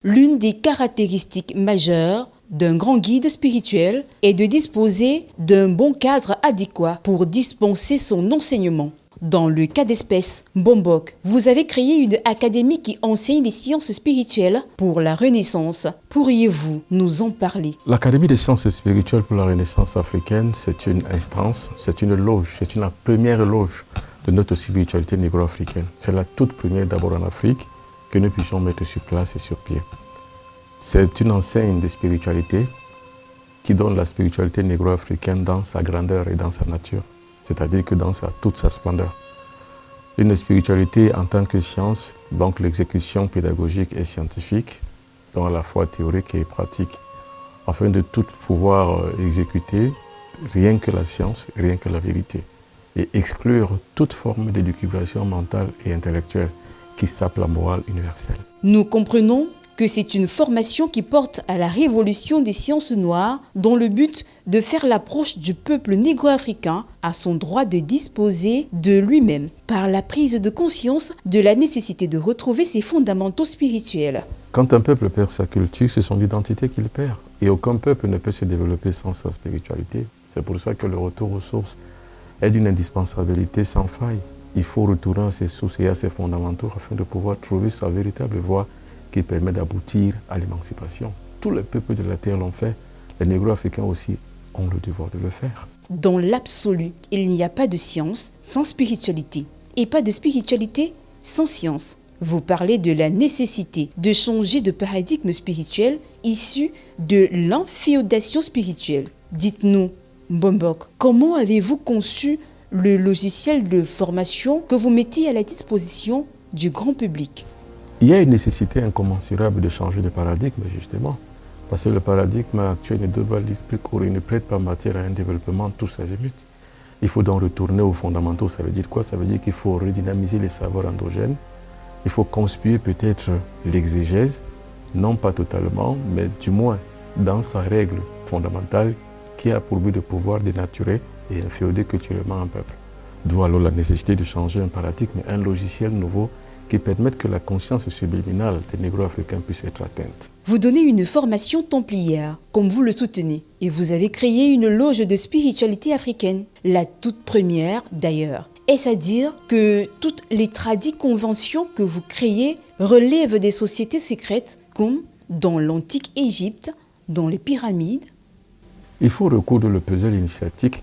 L'une des caractéristiques majeures d'un grand guide spirituel est de disposer d'un bon cadre adéquat pour dispenser son enseignement. Dans le cas d'espèce, Mbombok, vous avez créé une académie qui enseigne les sciences spirituelles pour la Renaissance. Pourriez-vous nous en parler? L'Académie des sciences spirituelles pour la Renaissance africaine, c'est une instance, c'est une loge, c'est la première loge de notre spiritualité négro-africaine. C'est la toute première d'abord en Afrique que nous puissions mettre sur place et sur pied. C'est une enseigne de spiritualité qui donne la spiritualité négro-africaine dans sa grandeur et dans sa nature, c'est-à-dire que dans toute sa splendeur. Une spiritualité en tant que science, donc l'exécution pédagogique et scientifique, donc à la fois théorique et pratique, afin de tout pouvoir exécuter rien que la science, rien que la vérité, et exclure toute forme d'éducation mentale et intellectuelle qui sape la morale universelle. Nous comprenons que c'est une formation qui porte à la révolution des sciences noires dans le but de faire l'approche du peuple négro-africain à son droit de disposer de lui-même par la prise de conscience de la nécessité de retrouver ses fondamentaux spirituels. Quand un peuple perd sa culture, c'est son identité qu'il perd. Et aucun peuple ne peut se développer sans sa spiritualité. C'est pour ça que le retour aux sources est d'une indispensabilité sans faille. Il faut retourner à ses sources et à ses fondamentaux afin de pouvoir trouver sa véritable voie qui permet d'aboutir à l'émancipation. Tous les peuples de la Terre l'ont fait, les négro-africains aussi ont le devoir de le faire. Dans l'absolu, il n'y a pas de science sans spiritualité et pas de spiritualité sans science. Vous parlez de la nécessité de changer de paradigme spirituel issu de l'inféodation spirituelle. Dites-nous, Mbombok, comment avez-vous conçu le logiciel de formation que vous mettez à la disposition du grand public? Il y a une nécessité incommensurable de changer de paradigme, justement, parce que le paradigme actuel ne prête pas matière à un développement tous azimuts. Il faut donc retourner aux fondamentaux. Ça veut dire quoi? Ça veut dire qu'il faut redynamiser les savoirs endogènes. Il faut conspuer peut-être l'exégèse, non pas totalement, mais du moins dans sa règle fondamentale qui a pour but de pouvoir dénaturer et inféoder culturellement un peuple. D'où alors la nécessité de changer un paradigme, un logiciel nouveau qui permette que la conscience subliminale des négro-africains puisse être atteinte. Vous donnez une formation templière, comme vous le soutenez, et vous avez créé une loge de spiritualité africaine, la toute première d'ailleurs. Est-ce à dire que toutes les tradies conventions que vous créez relèvent des sociétés secrètes, comme dans l'antique Égypte, dans les pyramides? Il faut recoudre le puzzle initiatique